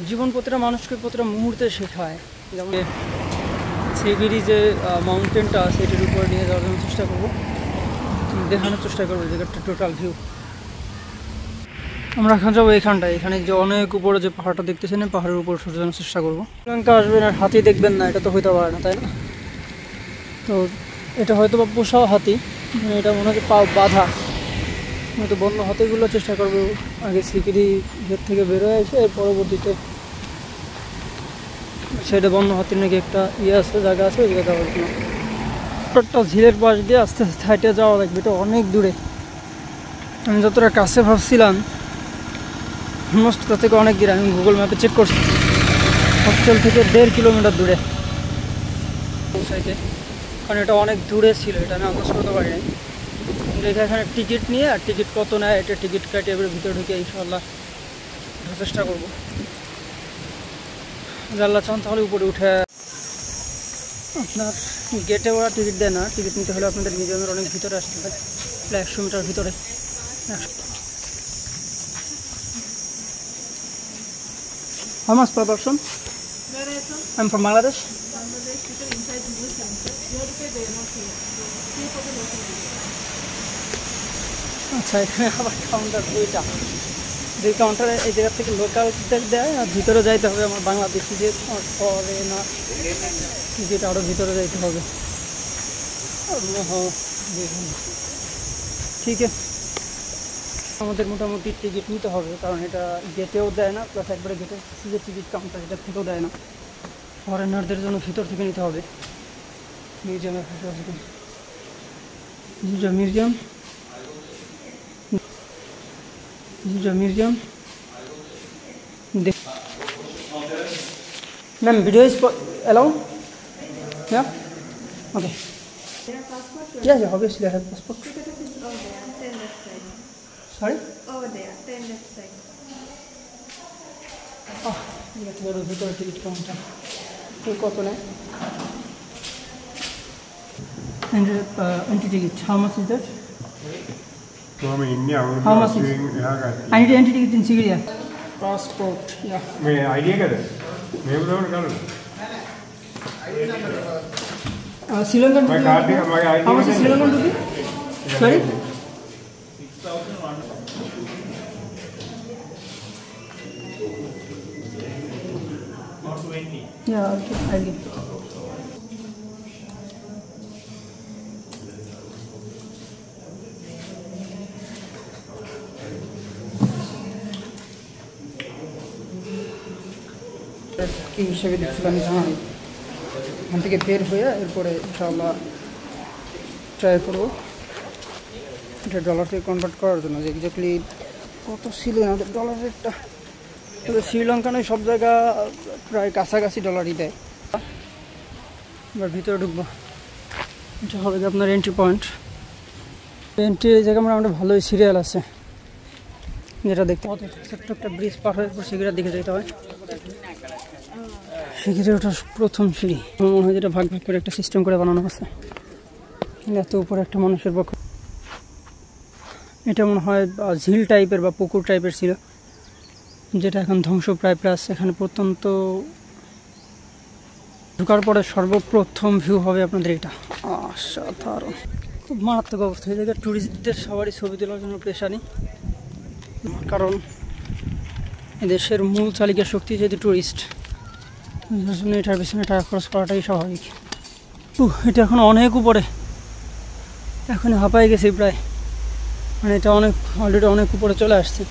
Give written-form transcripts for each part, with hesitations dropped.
জীবন প্রতিটা মানুষকে প্রতিটা মুহূর্তে শেখায়। যেমন শিগগিরই যে মাউন্টেনটা আছে এটার উপরে নিয়ে যাওয়ার জন্য চেষ্টা করবো, দেখানোর চেষ্টা করবো জায়গাটা টোটাল ভিউ। আমরা এখন যাবো এখানটায়, এখানে যে অনেক উপরে যে পাহাড়টা দেখতেছেন পাহাড়ের উপর সরে যাওয়ার চেষ্টা করবো। শ্রীলঙ্কা আসবেন আর হাতি দেখবেন না, এটা তো হইতে পারে না, তাই না? তো এটা হয়তো বা পোষা হাতি, মানে এটা মনে হচ্ছে পা বাঁধা, হয়তো বন্য হাতিগুলো চেষ্টা করবো আগে শিগগিরই ঘের থেকে বেরোয় এসে এর পরবর্তীতে সাইডে বন্য হাতির নাকি একটা আছে, জায়গা আছে, ওই জায়গায় যাওয়ার জন্য একটা ঝিলের পাশ দিয়ে আস্তে আস্তে হাইটে যাওয়া লাগবে। এটা অনেক দূরে, আমি যতটা কাছে ভাবছিলাম অলমোস্ট তার থেকে অনেক দূরে। আমি গুগল ম্যাপে চেক করছি, হস্টেল থেকে 1.5 কিলোমিটার দূরে পৌঁছাইতে, কারণ এটা অনেক দূরে ছিল, এটা আমি আন্দাজ করতে পারি নাই। কিন্তু এখানে টিকিট নিয়ে, আর টিকিট কত নেয় এটা টিকিট কাটিয়ে এবার ভিতরে ঢুকে ইনশাল্লাহ চেষ্টা করবো। আল্লাহ চান তাহলে উপরে উঠে, আপনার গেটে ওরা টিকিট দেয় না, টিকিট নিতে হলে আপনাদের মিউজিয়ামের অনেক ভিতরে আসতে হয়, প্রায় 100 মিটার ভিতরে। How much per person? Where are you from? I'm from Bangladesh. Bangladesh, people inside the museum. You have to pay there, not here. Pay for the local area. আচ্ছা, এখানে আবার কাউন্টার দুইটা, দুই কাউন্টারে এই জায়গা থেকে লোকালদের দেয়, আর ভিতরে যাইতে হবে আমার বাংলাদেশি যে পরে না টিকিট আরও ভিতরে যাইতে হবে। ঠিক আছে, আমাদের মোটামুটি টিকিট নিতে হবে, কারণ এটা গেটেও দেয় না, প্লাস একবারে গেটের যে টিকিট কাউন্টার এটার থেকেও দেয় না, ফরেনারদের জন্য ভিতর থেকে নিতে হবে। মিউজিয়ামের museum museum ma'am, video is allowed? Yeah? Okay. Yeah, obviously I have passport. Ticket office is over there, 10 left side. Sorry? Over there, 10 left side. ভিতরে টিকিট কাউন্টার কত নেয়? Entry ticket, how much is that? How much is? I need entry ticket in Syria. Passport, yeah. मैं idea क्या है? मैं बोल रहा हूँ Sri Lankan rupee. How much is Sri Lankan rupee? Sorry? 6,100. Not 20. Yeah, okay, I'll give. কি হিসেবে দেখছিলাম জানাই, এখান থেকে বের হয়ে এরপরে ইনশাআল্লাহ ট্রাই করবো এটা ডলার থেকে কনভার্ট করার জন্য, যে এক্স্যাক্টলি কত ছিল আমাদের ডলার রেটটা। শ্রীলঙ্কানে সব জায়গা প্রায় কাছাকাছি ডলারই দেয়। এবার ভিতরে ঢুকবো, এটা হবে আপনার এন্ট্রি পয়েন্ট। এন্ট্রি জায়গা মোটামুটি ভালোই সিরিয়াল আছে, যেটা দেখতে ছোট্ট একটা ব্রিজ পার হয়ে সিঁড়িটার দিকে যেতে হয়। সিঁড়ি ওটা প্রথম সিঁড়ি, মনে হয় যেটা ভাগ ভাগ করে একটা সিস্টেম করে বানানো আছে, এত উপরে একটা মানুষের পক্ষ। এটা মনে হয় ঝিল টাইপের বা পুকুর টাইপের ছিল, যেটা এখন ধ্বংসপ্রায়। প্লাস এখানে প্রত্যন্ত ঢোকার পরে সর্বপ্রথম ভিউ হবে আপনাদের এটা, অসাধারণ, খুব মারাত্মক অবস্থা। এই জায়গায় ট্যুরিস্টদের সবারই ছবি তোলার জন্য পেশানি, কারণ দেশের মূল চালিকা শক্তি যেহেতু ট্যুরিস্ট, যার জন্য এটার পিছনে টাকা খরচ করাটাই স্বাভাবিক। এটা এখন অনেক উপরে, এখন হাঁপাই গেছি প্রায়, মানে এটা অনেক অলরেডি অনেক উপরে চলে আসছে।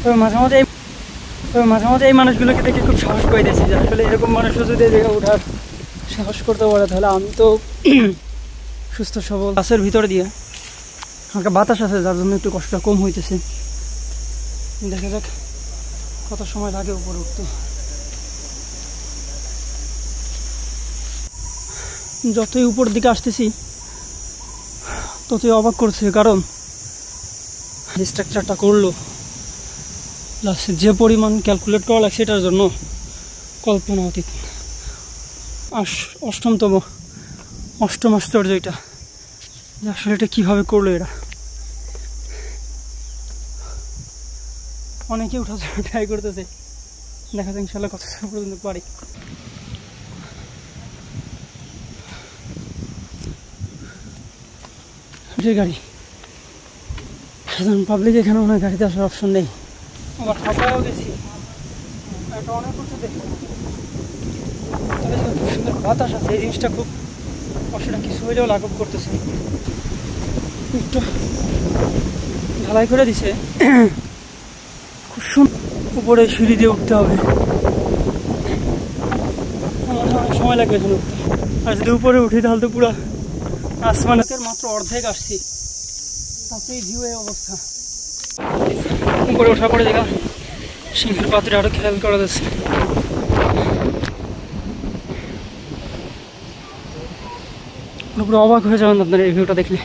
তবে মাঝে মাঝে এই মানুষগুলোকে দেখে খুব সাহস পাই দিয়েছি যে আসলে এরকম মানুষও যদি এই জায়গায় ওঠার সাহস করতে পারে, তাহলে আমি তো সুস্থ সবল। গাছের ভিতরে দিয়ে হালকা বাতাস আছে, যার জন্য একটু কষ্টটা কম হইতেছে। দেখা যাক কত সময় লাগে উপরে উঠতে। যতই উপর দিকে আসতেছি ততই অবাক করছে, কারণ স্ট্রাকচারটা করলো যে পরিমাণ ক্যালকুলেট করা লাগছে এটার জন্য কল্পনা অতীত। অষ্টম আশ্চর্য এটা, আসলে এটা কীভাবে করলো এরা। অনেকে উঠার জন্য ট্রাই করতেছে, দেখা যাক ইনশাল্লাহ কত পর্যন্ত পারি। যে গাড়ি সাধারণ পাবলিক এখানে অনেক গাড়িতে আসার অপশন নেই। আবার হাঁপাও গেছি, এটা অনেক উঁচু দেখি, তবে খুব সুন্দর বাতাস আছে, এই জিনিসটা খুব কষ্টটা কিছু হইলেও লাঘব করতেছে। একটু ঢালাই করে দিছে, খুব সুন্দর উপরে সিঁড়ি দিয়ে উঠতে হবে, আমার অনেক সময় লাগবে এখানে উঠতে। আর যদি উপরে উঠি তাহলে তো পুরো আসমানের মাত্র অর্ধেক আসছি, তাতে ভিউ এই অবস্থা। উপরে ওঠার পরে দেখা সিংহের পাত্রে আরো খেয়াল করা যাচ্ছে। পুরো অবাক হয়ে যাবেন আপনার এই ভিউটা দেখলে।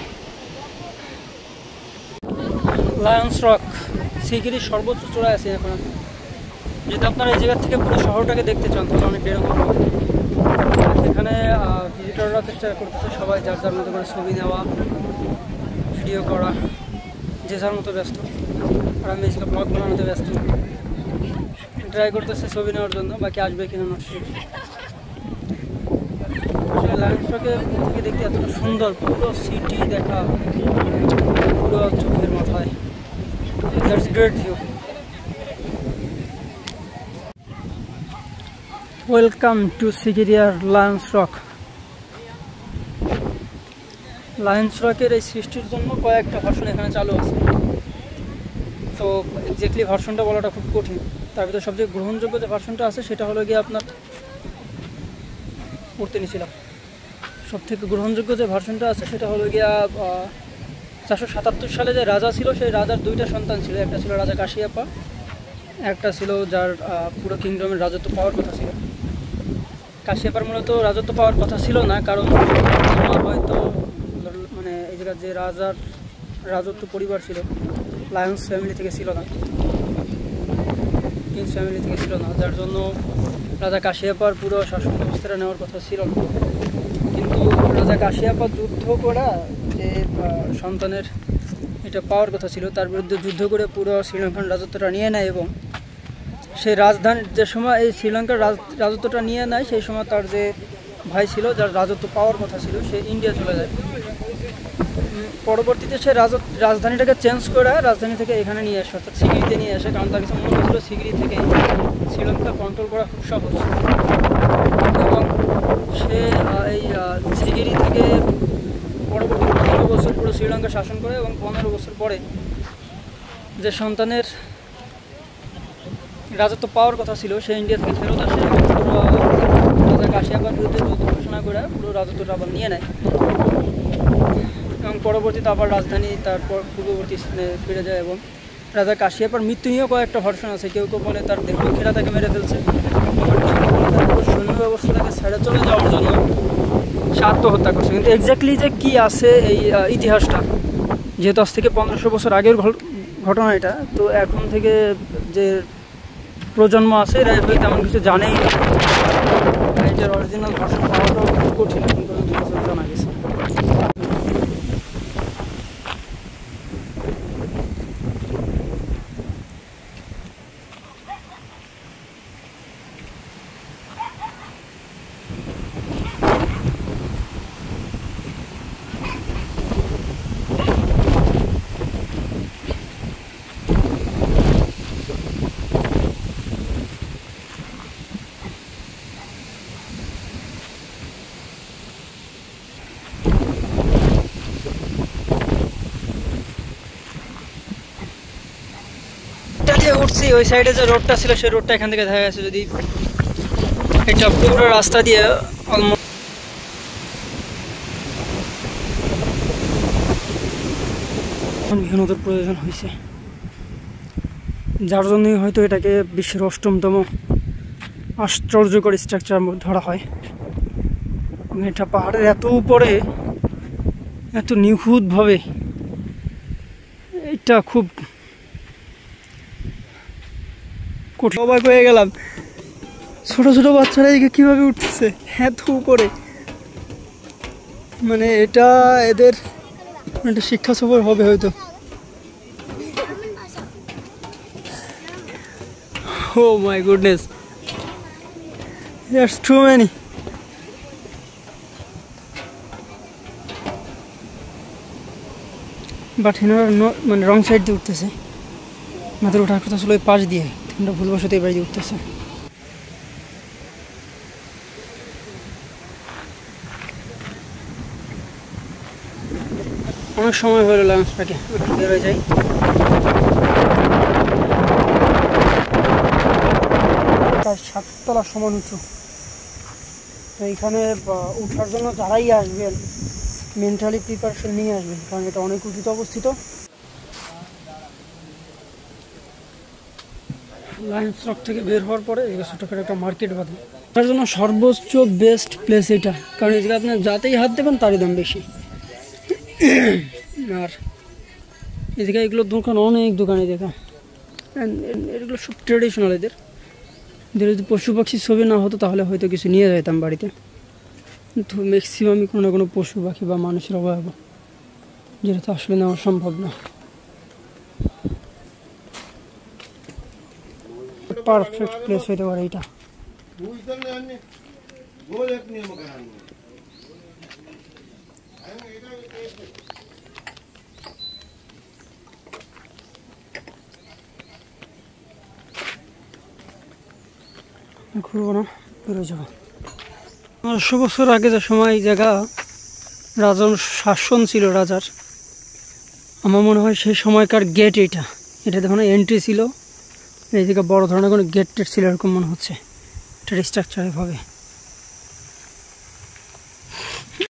লায়ন্স রক সিকিরির সর্বোচ্চ চূড়ায় আছে এখন। যদি আপনারা এই জায়গা থেকে পুরো শহরটাকে দেখতে চান তাহলে অনেক এরকম হবে। সেখানে ভিজিটররা চেষ্টা করতেছে সবাই যার যার মতো করে ছবি নেওয়া, ভিডিও করা, যে যার মতো ব্যস্ত। আর আমি এসে ব্লগ বানানোতে ব্যস্ত, ট্রাই করতেছে ছবি নেওয়ার জন্য, বাকি আসবে কিনা না। আসলে লায়ন্স রকে থেকে দেখতে এতটা সুন্দর, পুরো সিটি দেখা পুরো চোখের মাথায়। That's great view. Welcome to সিকিরিয়ার লায়ন্স রক। লায়ন্স রকের এই সৃষ্টির জন্য কয়েকটা ভার্সন এখানে চালু আছে, তো এক্স্যাক্টলি ভার্সনটা বলাটা খুব কঠিন। তার ভিতরে সবচেয়ে গ্রহণযোগ্য যে ভার্সনটা আছে সেটা হলো গিয়ে আপনার পড়তে নিয়েছিলাম, সব থেকে গ্রহণযোগ্য যে ভার্সনটা আছে সেটা হলো গিয়া 477 সালে যে রাজা ছিল সেই রাজার দুইটা সন্তান ছিল, একটা ছিল রাজা কাশিয়াপা, একটা ছিল যার পুরো কিংডমের রাজত্ব পাওয়ার কথা ছিল। কাশিয়াপার মূলত রাজত্ব পাওয়ার কথা ছিল না, কারণ হয়তো মানে এই জায়গার যে রাজার রাজত্ব পরিবার ছিল লায়ন্স ফ্যামিলি থেকে ছিল না, কিংস ফ্যামিলি থেকে ছিল না, যার জন্য রাজা কাশিয়াপার পুরো শাসন ব্যবস্থাটা নেওয়ার কথা ছিল না। কিন্তু রাজা কাশিয়াপা যুদ্ধ করা যে সন্তানের এটা পাওয়ার কথা ছিল তার বিরুদ্ধে যুদ্ধ করে পুরো শ্রীলঙ্কার রাজত্বটা নিয়ে নেয়, এবং সেই রাজধানী যে সময় এই শ্রীলঙ্কার রাজত্বটা নিয়ে নেয় সেই সময় তার যে ভাই ছিল যার রাজত্ব পাওয়ার কথা ছিল সে ইন্ডিয়া চলে যায়। পরবর্তীতে সে রাজধানীটাকে চেঞ্জ করে রাজধানী থেকে এখানে নিয়ে আসে, অর্থাৎ সিকিরিতে নিয়ে আসে, কারণ তার কাছে মনে হয়েছিল সিকিরি থেকে শ্রীলঙ্কা কন্ট্রোল করা খুব সহজ। এবং সে এই সিকিরি থেকে পরবর্তী 15 বছর পুরো শ্রীলঙ্কা শাসন করে, এবং 15 বছর পরে যে সন্তানের রাজত্ব পাওয়ার কথা ছিল সে ইন্ডিয়া থেকে ফেরত আসে, পুরো রাজা কাশিয়াপার বিরুদ্ধে যুদ্ধ ঘোষণা করে পুরো রাজত্বটা আবার নিয়ে নেয়, এবং পরবর্তীতে আবার রাজধানী তারপর পূর্ববর্তী স্থানে ফিরে যায়। এবং রাজা কাশিয়াপার মৃত্যু নিয়েও কয়েকটা ভার্সন আছে, কেউ কেউ বলে তার দেহরক্ষীরা তাকে মেরে ফেলছে, তার সৈন্য ব্যবস্থাটাকে ছেড়ে চলে যাওয়ার জন্য সে আত্মহত্যা করছে। কিন্তু এক্স্যাক্টলি যে কী আছে এই ইতিহাসটা, যেহেতু আজ থেকে 1500 বছর আগের ঘটনা এটা, তো এখন থেকে যে প্রজন্ম আছে এরা এভাবে তেমন কিছু জানেই না, এটার অরিজিনাল ভার্সন পাওয়াটাও খুব কঠিন, কিন্তু জানা গেছে। উঠছি ওই সাইডে যে রোডটা ছিল সেই রোডটা এখান থেকে দেখা গেছে, যদি এটা পুরো রাস্তা দিয়ে অলমোস্ট মেহনতের প্রয়োজন হয়েছে, যার জন্যই হয়তো এটাকে বিশ্বের 8তম আশ্চর্যকর স্ট্রাকচার ধরা হয়। এটা পাহাড়ের এত উপরে এত নিখুঁতভাবে, এটা খুব অবাক হয়ে গেলাম, ছোট ছোট বাচ্চারা এদিকে কীভাবে উঠতেছে এত উপরে। মানে এটা এদের একটা শিক্ষা সফর হবে হয়তো। Oh my goodness. There's too many. But এনারা মানে রং সাইড দিয়ে উঠতেছে, আমাদের ওঠার কথা ছিল ওই পাশ দিয়ে, আমরা ভুলবশত এই বাড়ি দিয়ে উঠতেছে। অনেক সময় হলো লাঞ্চ প্যাকে, বের হয়ে যাই। প্রায় 7 তলা সমান উঁচু। এইখানে উঠার জন্য যারাই আসবেন মেন্টালি প্রিপারেশন নিয়ে আসবেন, কারণ এটা অনেক উঁচুতে অবস্থিত। লায়ন্স রক থেকে বের হওয়ার পরে ছোটখাটো একটা মার্কেট বাঁধে, তার জন্য সর্বোচ্চ বেস্ট প্লেস এটা, কারণ এই জায়গায় আপনার যাতেই হাত দেবেন তারই দাম বেশি। আর এই জায়গায় এগুলোর দোকান, অনেক দোকানে দেখা, এগুলো সব ট্রেডিশনাল। এদের যদি পশু পাখির ছবি না হতো তাহলে হয়তো কিছু নিয়ে যেতাম বাড়িতে, কিন্তু ম্যাক্সিমামই কোনো না কোনো পশু পাখি বা মানুষের অভাব, যেটা তো আসলে নেওয়া সম্ভব না। পারফেক্ট প্লেস হইতে পারে এটা। ঘুরবো না, বেরো যাবো। 100 বছর আগে যে সময় এই জায়গা রাজার শাসন ছিল, রাজার, আমার মনে হয় সেই সময়কার গেট এটা, এটা দেখুন এন্ট্রি ছিল, এই জায়গায় বড় ধরনের কোনো গেট টেট ছিল এরকম মনে হচ্ছে, এটা স্ট্রাকচার এভাবে।